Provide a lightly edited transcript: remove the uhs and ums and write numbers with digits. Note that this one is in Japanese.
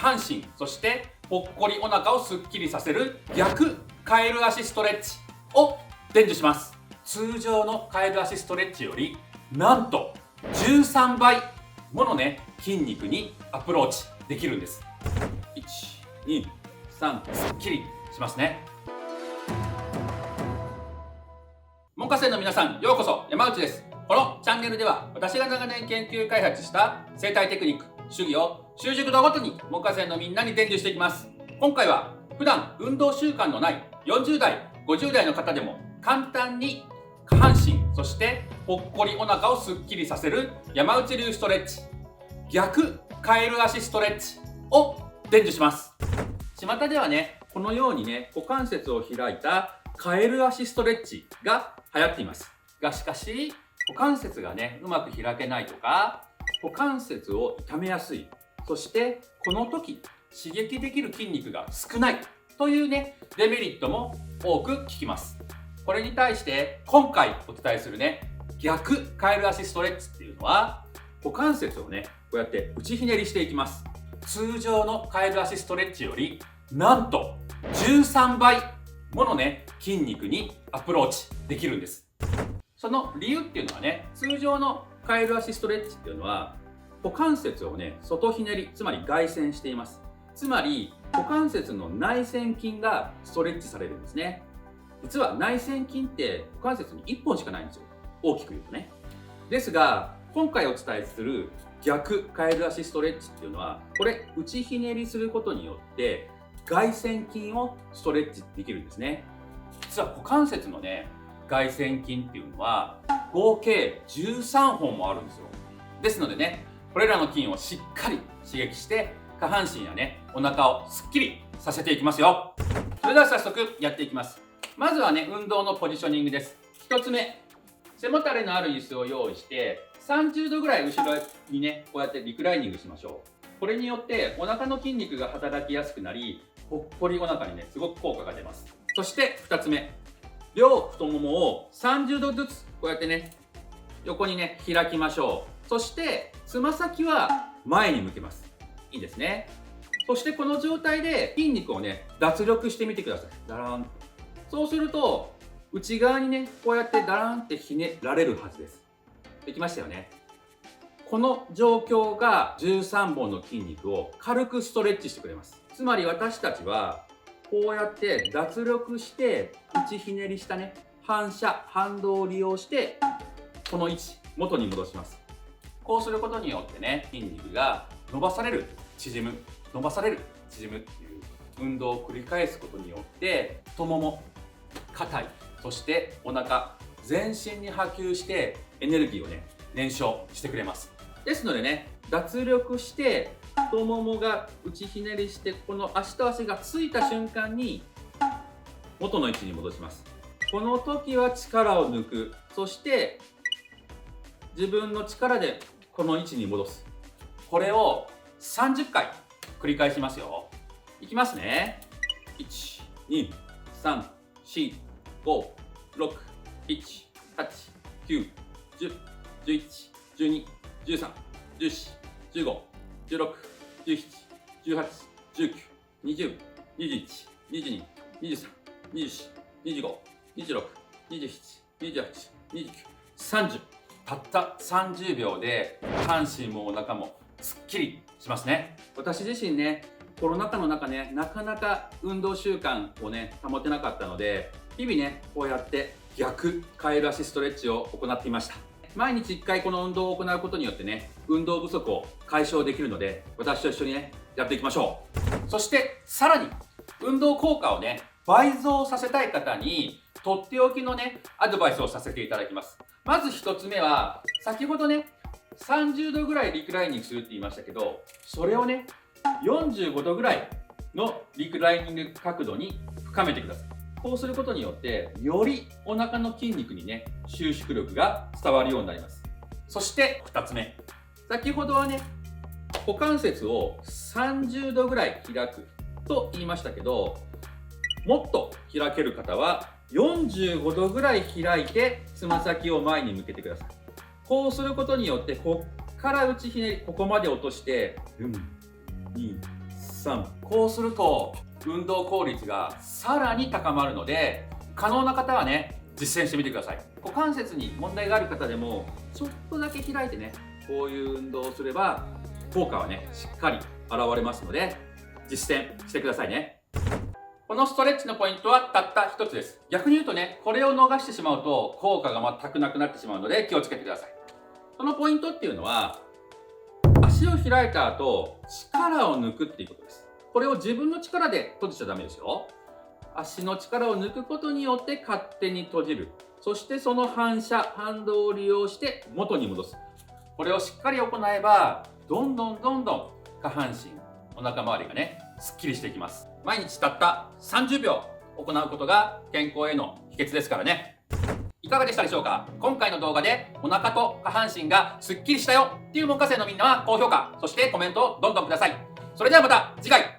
半身、そしてぽっこりお腹をすっきりさせる逆カエル足ストレッチを伝授します。通常のカエル足ストレッチよりなんと13倍ものね筋肉にアプローチできるんです。1、2、3、すっきりしますね。門下生の皆さん、ようこそ。山内です。このチャンネルでは私が長年研究開発した整体テクニック、手技を習熟度ごとに門下生のみんなに伝授していきます。今回は普段運動習慣のない40代、50代の方でも簡単に下半身、そしてぽっこりお腹をすっきりさせる山内流ストレッチ、逆カエル足ストレッチを伝授します。巷ではね、このようにね、股関節を開いたカエル足ストレッチが流行っていますが、しかし股関節がねうまく開けないとか、股関節を痛めやすい、そしてこの時刺激できる筋肉が少ないというねデメリットも多く聞きます。これに対して今回お伝えするね逆カエル足ストレッチっていうのは、股関節をねこうやって内ひねりしていきます。通常のカエル足ストレッチよりなんと13倍ものね筋肉にアプローチできるんです。その理由っていうのはね、通常のカエル足ストレッチっていうのは股関節をね外ひねり、つまり外旋しています。つまり股関節の内旋筋がストレッチされるんですね。実は内旋筋って股関節に1本しかないんですよ、大きく言うとね。ですが今回お伝えする逆カエル足ストレッチっていうのは、これ内ひねりすることによって外旋筋をストレッチできるんですね。実は股関節のね外旋筋っていうのは合計13本もあるんですよ。ですのでね、これらの筋をしっかり刺激して下半身やねお腹をすっきりさせていきますよ。それでは早速やっていきます。まずはね運動のポジショニングです。1つ目、背もたれのある椅子を用意して30度ぐらい後ろにねこうやってリクライニングしましょう。これによってお腹の筋肉が働きやすくなり、ぽっこりお腹にねすごく効果が出ます。そして2つ目、両太ももを30度ずつこうやってね横にね開きましょう。そしてつま先は前に向けます。いいですね。そしてこの状態で筋肉をね脱力してみてください。ダラーン。そうすると内側にねこうやってダラーンってひねられるはずです。できましたよね。この状況が13本の筋肉を軽くストレッチしてくれます。つまり私たちはこうやって脱力して内ひねりしたね反動を利用してこの位置元に戻します。こうすることによってね筋肉が伸ばされる縮む、伸ばされる縮むっていう運動を繰り返すことによって太もも、肩、そしてお腹全身に波及してエネルギーをね燃焼してくれます。ですのでね、脱力して太ももが内ひねりして、この足と足がついた瞬間に元の位置に戻します。この時は力を抜く、そして自分の力でこの位置に戻す。これを30回繰り返しますよ。いきますね。1、2、3、4、5、6、7、8、9、10、11、12、13、14、15、16、17、18、19、20、21、22、23、24、25、26、27、28、29、30。たった30秒で下半身もお腹もすっきりしますね。私自身ね、コロナ禍の中ね、なかなか運動習慣をね保てなかったので、日々ねこうやって逆カエル足ストレッチを行っていました。毎日1回この運動を行うことによってね、運動不足を解消できるので、私と一緒にねやっていきましょう。そしてさらに運動効果をね倍増させたい方にとっておきのねアドバイスをさせていただきます。まず1つ目は、先ほどね30度ぐらいリクライニングするって言いましたけど、それをね45度ぐらいのリクライニング角度に深めてください。こうすることによってよりお腹の筋肉にね収縮力が伝わるようになります。そして2つ目、先ほどはね股関節を30度ぐらい開くと言いましたけど、もっと開ける方は45度ぐらい開いてつま先を前に向けてください。こうすることによってこっから内ひねり、ここまで落として1、2、3。こうすると運動効率がさらに高まるので、可能な方はね、実践してみてください。股関節に問題がある方でもちょっとだけ開いてね、こういう運動をすれば効果はね、しっかり現れますので、実践してくださいね。このストレッチのポイントはたった一つです。逆に言うとね、これを逃してしまうと効果が全くなくなってしまうので気をつけてください。そのポイントっていうのは、足を開いた後、力を抜くっていうことです。これを自分の力で閉じちゃダメですよ。足の力を抜くことによって勝手に閉じる。そしてその反動を利用して元に戻す。これをしっかり行えば、どんどん下半身、お腹周りがね、すっきりしていきます。毎日たった30秒行うことが健康への秘訣ですからね。いかがでしたでしょうか？今回の動画でお腹と下半身がすっきりしたよっていう門下生のみんなは高評価、そしてコメントをどんどんください。それではまた次回